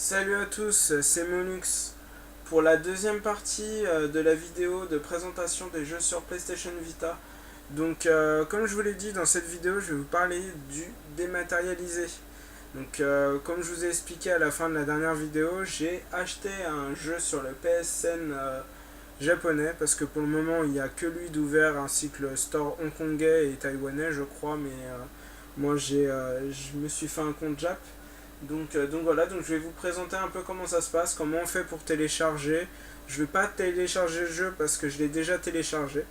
Salut à tous, c'est Monux pour la deuxième partie de la vidéo de présentation des jeux sur PlayStation Vita. Donc comme je vous l'ai dit dans cette vidéo, je vais vous parler du dématérialisé. Donc comme je vous ai expliqué à la fin de la dernière vidéo, j'ai acheté un jeu sur le PSN japonais parce que pour le moment il n'y a que lui d'ouvert ainsi que le store hongkongais et taïwanais je crois, mais moi je me suis fait un compte Jap. Donc voilà, donc je vais vous présenter un peu comment ça se passe, comment on fait pour télécharger. Je ne vais pas télécharger le jeu parce que je l'ai déjà téléchargé,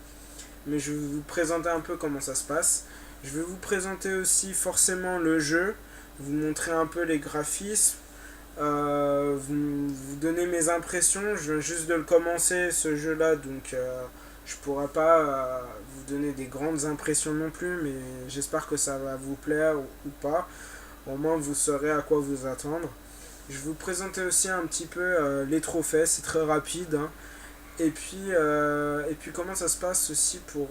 mais je vais vous présenter un peu comment ça se passe. Je vais vous présenter aussi forcément le jeu, vous montrer un peu les graphismes, vous donner mes impressions. Je viens juste de le commencer ce jeu-là, donc je ne pourrai pas vous donner des grandes impressions non plus, mais j'espère que ça va vous plaire ou pas. Au moins vous saurez à quoi vous attendre. Je vais vous présenter aussi un petit peu les trophées, c'est très rapide, hein. Et puis comment ça se passe aussi pour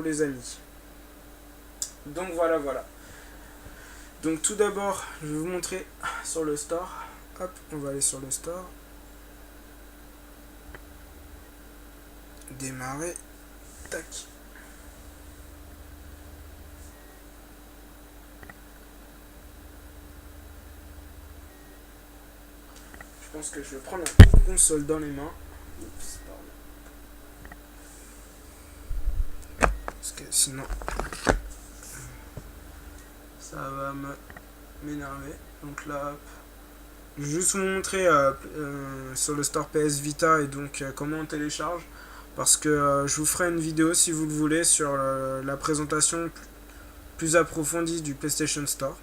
les amis. Donc voilà. Donc tout d'abord, je vais vous montrer sur le store. Hop, on va aller sur le store. Démarrer. Tac. Je pense que je vais prendre la console dans les mains. Oups, pardon. Parce que sinon ça va m'énerver. Donc là, je vais juste vous montrer sur le store PS Vita et donc comment on télécharge. Parce que je vous ferai une vidéo si vous le voulez sur la présentation plus approfondie du PlayStation Store.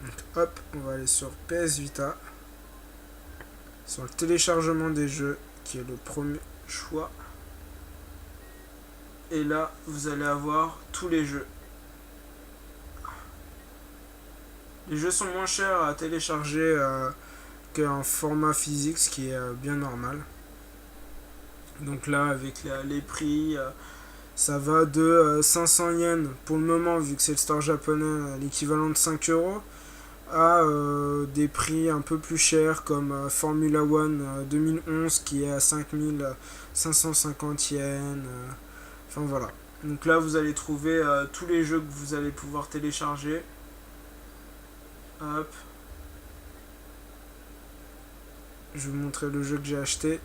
Donc hop, on va aller sur PS Vita. Sur le téléchargement des jeux qui est le premier choix. Et là, vous allez avoir tous les jeux. Les jeux sont moins chers à télécharger qu'un format physique, ce qui est bien normal. Donc là, avec les prix, ça va de 500 yens pour le moment, vu que c'est le store japonais, l'équivalent de 5 euros, à des prix un peu plus chers comme Formula One 2011 qui est à 5550 yens. Enfin voilà. Donc là, vous allez trouver tous les jeux que vous allez pouvoir télécharger. Hop. Je vais vous montrer le jeu que j'ai acheté.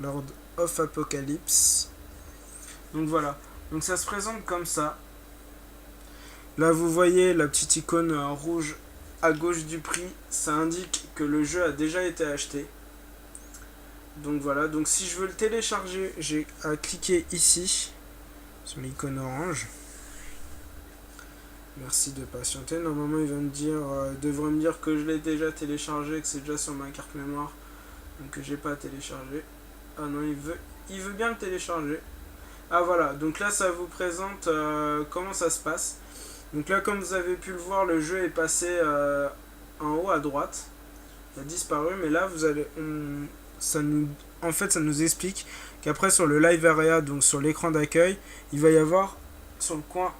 Lord of Apocalypse. Donc voilà. Donc ça se présente comme ça. Là, vous voyez la petite icône rouge à gauche du prix. Ça indique que le jeu a déjà été acheté. Donc voilà. Donc si je veux le télécharger, j'ai à cliquer ici sur l'icône orange. Merci de patienter. Normalement, il va me dire, devrait me dire que je l'ai déjà téléchargé, que c'est déjà sur ma carte mémoire, donc que j'ai pas à télécharger. Ah non, il veut bien le télécharger. Ah voilà. Donc là, ça vous présente comment ça se passe. Donc là, comme vous avez pu le voir, le jeu est passé en haut à droite. Il a disparu, mais là, vous allez, en fait, ça nous explique qu'après sur le live area, donc sur l'écran d'accueil, il va y avoir sur le coin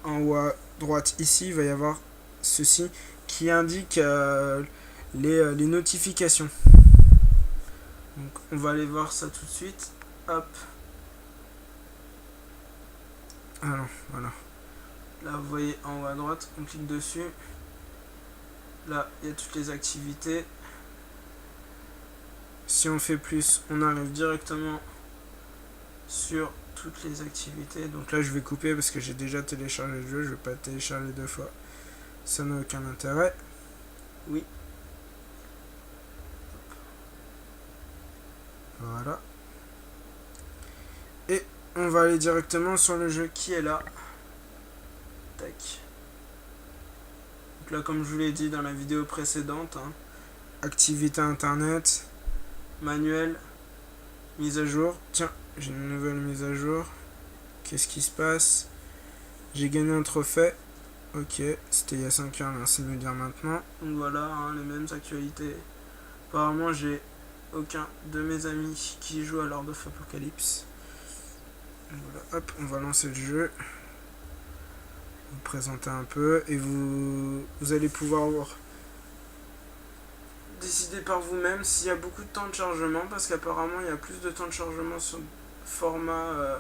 en haut à droite ici, il va y avoir ceci qui indique les notifications. Donc on va aller voir ça tout de suite. Hop. Alors voilà. Là vous voyez en haut à droite, on clique dessus. Là il y a toutes les activités. Si on fait plus, on arrive directement sur toutes les activités. Donc là je vais couper parce que j'ai déjà téléchargé le jeu, je vais pas télécharger deux fois, ça n'a aucun intérêt. Oui. Voilà. Et on va aller directement sur le jeu qui est là. Tac. Donc là, comme je vous l'ai dit dans la vidéo précédente, hein, activité internet, manuel, mise à jour. Tiens, j'ai une nouvelle mise à jour. Qu'est-ce qui se passe? J'ai gagné un trophée. Ok, c'était il y a 5 heures, merci de me dire maintenant. Donc voilà, hein, les mêmes actualités. Apparemment, j'ai aucun de mes amis qui joue à Lord of Apocalypse. Voilà, hop, on va lancer le jeu. Vous présenter un peu et vous allez pouvoir décidez par vous-même s'il y a beaucoup de temps de chargement, parce qu'apparemment il y a plus de temps de chargement sur format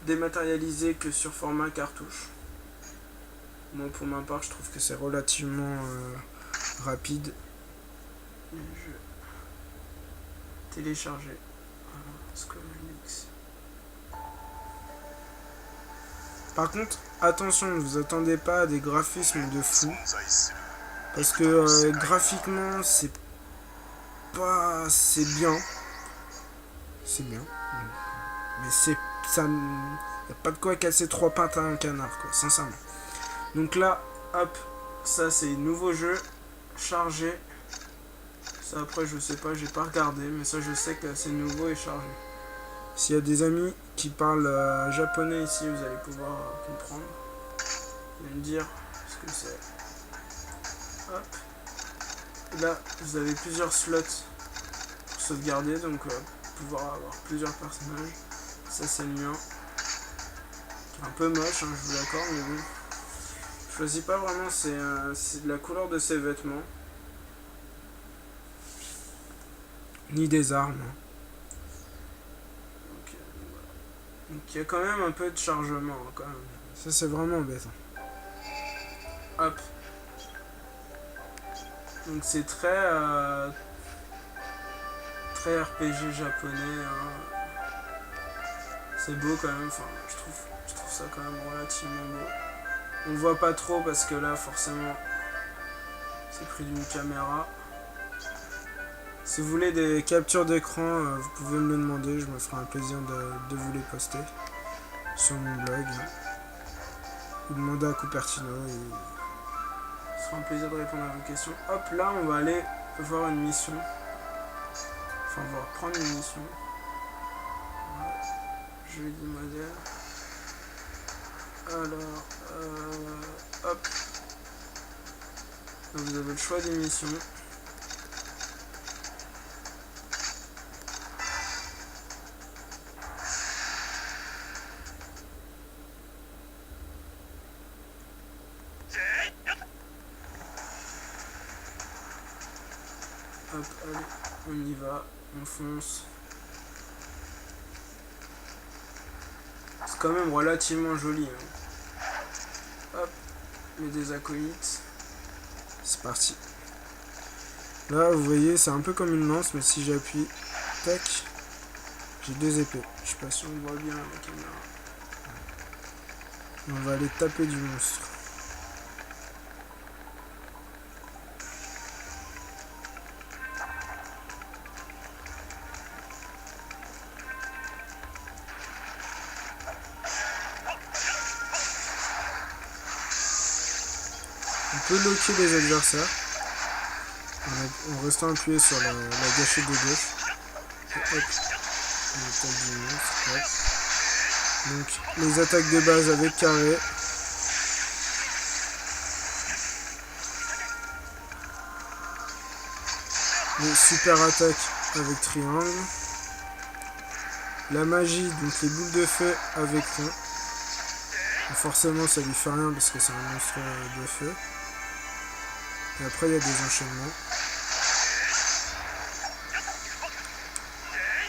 dématérialisé que sur format cartouche. Moi pour ma part je trouve que c'est relativement rapide. Je vais télécharger Square-Enix. Par contre, attention, ne vous attendez pas à des graphismes de fou. Parce que graphiquement, c'est pas... c'est bien. C'est bien. Mais c'est... ça... y a pas de quoi casser 3 pattes à un canard, quoi, sincèrement. Donc là, hop, ça c'est nouveau jeu, chargé. Ça après, je sais pas, j'ai pas regardé, mais ça je sais que c'est nouveau et chargé. S'il y a des amis qui parlent japonais ici, vous allez pouvoir comprendre. Vous allez me dire ce que c'est. Hop. Là, vous avez plusieurs slots pour sauvegarder, donc pouvoir avoir plusieurs personnages. Ça, c'est le mien. Un peu moche, hein, je vous l'accorde, mais bon. Je choisis pas vraiment, c'est de la couleur de ses vêtements. Ni des armes. Donc il y a quand même un peu de chargement, hein, quand même. Ça, c'est vraiment embêtant. Hop. Donc c'est très très RPG japonais. Hein. C'est beau quand même. Enfin, je trouve ça quand même relativement beau. On ne voit pas trop parce que là, forcément, c'est pris d'une caméra. Si vous voulez des captures d'écran, vous pouvez me le demander. Je me ferai un plaisir de vous les poster sur mon blog. Ou demander à Cupertino. Ce sera un plaisir de répondre à vos questions. Hop, là, on va aller voir une mission. Enfin, on va reprendre une mission. Voilà. Je vais dire modèle. Alors, hop. Donc, vous avez le choix des missions. Hop, allez, on y va, on fonce. C'est quand même relativement joli. Hein. Hop, les des acolytes. C'est parti. Là, vous voyez, c'est un peu comme une lance, mais si j'appuie, tac, j'ai 2 épées. Je sais pas si on voit bien la caméra. On va aller taper du monstre. On peut loquer les adversaires en restant appuyé sur la gâchette de gauche. Et hop, on attaque du monstre. Hop. Donc les attaques de base avec carré. Les super attaques avec triangle. La magie, donc les boules de feu avec rond. Forcément ça lui fait rien parce que c'est un monstre de feu. Et après il y a des enchaînements.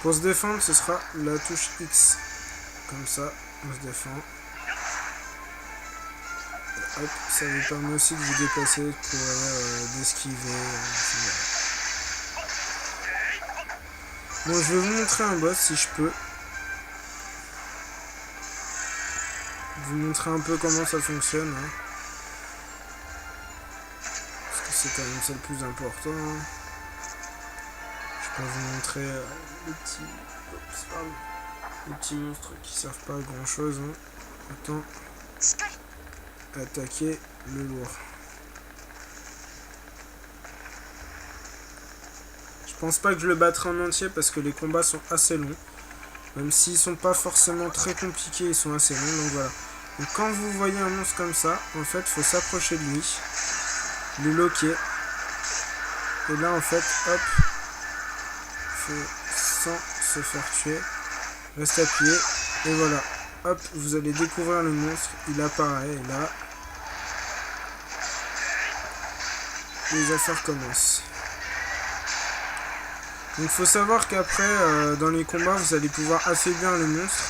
Pour se défendre, ce sera la touche X. Comme ça, on se défend. Et hop, ça vous permet aussi de vous déplacer, de courir, d'esquiver. Bon, je vais vous montrer un boss si je peux. Vous montrer un peu comment ça fonctionne. Hein. Parce que c'est quand même ça le plus important. Hein. Je peux vous montrer les petits monstres qui servent pas à grand chose. Hein. Autant attaquer le lourd. Je pense pas que je le battrai en entier parce que les combats sont assez longs. Même s'ils sont pas forcément très compliqués, ils sont assez longs. Donc voilà. Donc quand vous voyez un monstre comme ça, en fait, il faut s'approcher de lui, le loquer. Et là, en fait, hop, sans se faire tuer, reste appuyé. Et voilà. Hop, vous allez découvrir le monstre. Il apparaît. Et là, les affaires commencent. Donc faut savoir qu'après dans les combats vous allez pouvoir affaiblir les monstres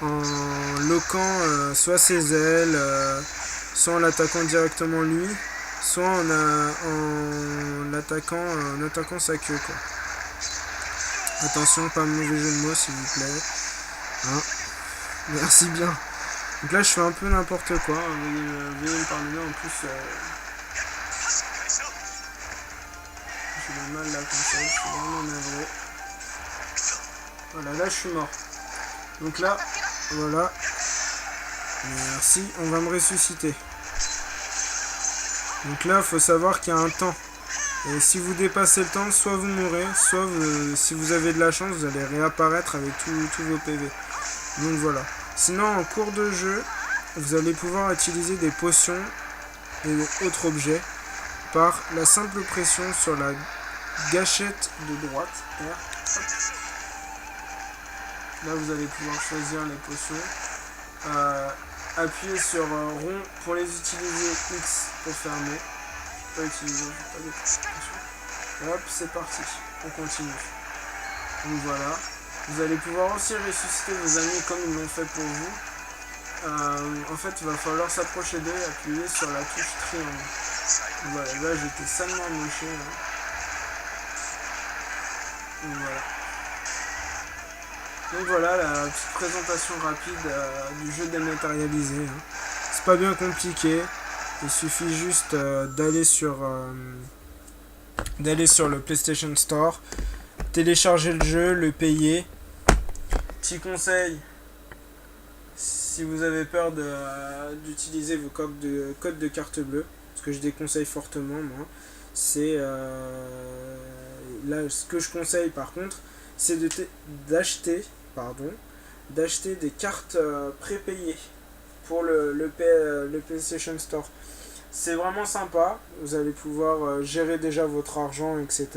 en loquant soit ses ailes, soit en l'attaquant directement lui, soit en attaquant sa queue quoi. Attention, pas de mauvais jeu de mots s'il vous plaît. Hein, merci bien. Donc là je fais un peu n'importe quoi, veuillez me pardonner en plus. J'ai mal là comme ça, je suis vraiment navré. Voilà, là je suis mort. Donc là, voilà. Merci, on va me ressusciter. Donc là, il faut savoir qu'il y a un temps. Et si vous dépassez le temps, soit vous mourrez, soit si vous avez de la chance, vous allez réapparaître avec tous vos PV. Donc voilà. Sinon, en cours de jeu, vous allez pouvoir utiliser des potions et autres objets par la simple pression sur la gâchette de droite. R. Là, vous allez pouvoir choisir les potions. Appuyez sur rond pour les utiliser, X pour fermer. Pas utiliser, pas de potions. Et hop, c'est parti. On continue. Donc voilà. Vous allez pouvoir aussi ressusciter vos amis comme ils l'ont fait pour vous. En fait, il va falloir s'approcher d'eux et appuyer sur la touche triangle. Voilà, là j'étais salement moché. Donc voilà. Donc voilà la petite présentation rapide du jeu dématérialisé. Hein. C'est pas bien compliqué. Il suffit juste d'aller sur le PlayStation Store, télécharger le jeu, le payer. Petit conseil, si vous avez peur d'utiliser vos codes de carte bleue, ce que je déconseille fortement moi, c'est là ce que je conseille par contre, c'est d'acheter des cartes prépayées pour le PlayStation Store. C'est vraiment sympa, vous allez pouvoir gérer déjà votre argent, etc.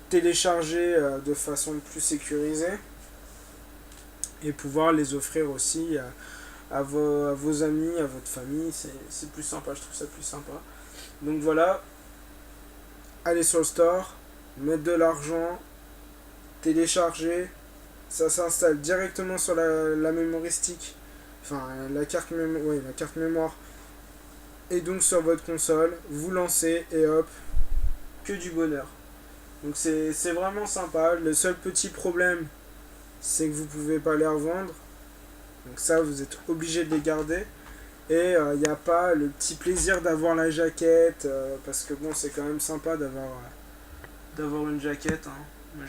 Télécharger de façon plus sécurisée et pouvoir les offrir aussi à vos amis, à votre famille. C'est plus sympa, je trouve ça plus sympa. Donc voilà, allez sur le store, mettre de l'argent, télécharger, ça s'installe directement sur la mémoristique, enfin la carte mémoire, et donc sur votre console, vous lancez et hop, que du bonheur. Donc c'est vraiment sympa. Le seul petit problème, c'est que vous pouvez pas les revendre. Donc ça, vous êtes obligé de les garder. Et il n'y a pas le petit plaisir d'avoir la jaquette, parce que bon, c'est quand même sympa d'avoir une jaquette. Hein. Moi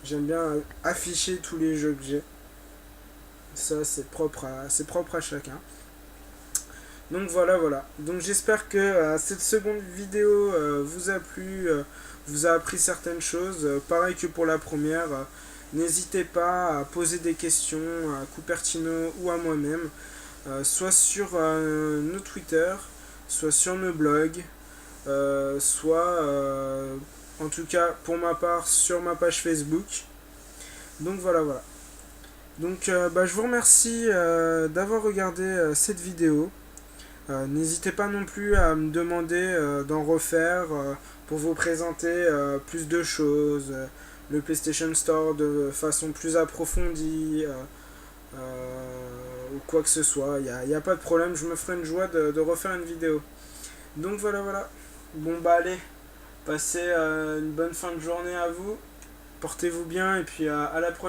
j'aime bien afficher tous les jeux que j'ai. Ça, c'est propre à chacun. Donc voilà. Donc j'espère que cette seconde vidéo vous a plu, vous a appris certaines choses. Pareil que pour la première, n'hésitez pas à poser des questions à Cupertino ou à moi-même, soit sur nos Twitter, soit sur nos blogs, soit en tout cas pour ma part sur ma page Facebook. Donc voilà. Donc je vous remercie d'avoir regardé cette vidéo. N'hésitez pas non plus à me demander d'en refaire pour vous présenter plus de choses, le PlayStation Store de façon plus approfondie ou quoi que ce soit. Il n'y a pas de problème, je me ferai une joie de refaire une vidéo. Donc voilà. Bon allez, passez une bonne fin de journée à vous, portez-vous bien et puis à la prochaine.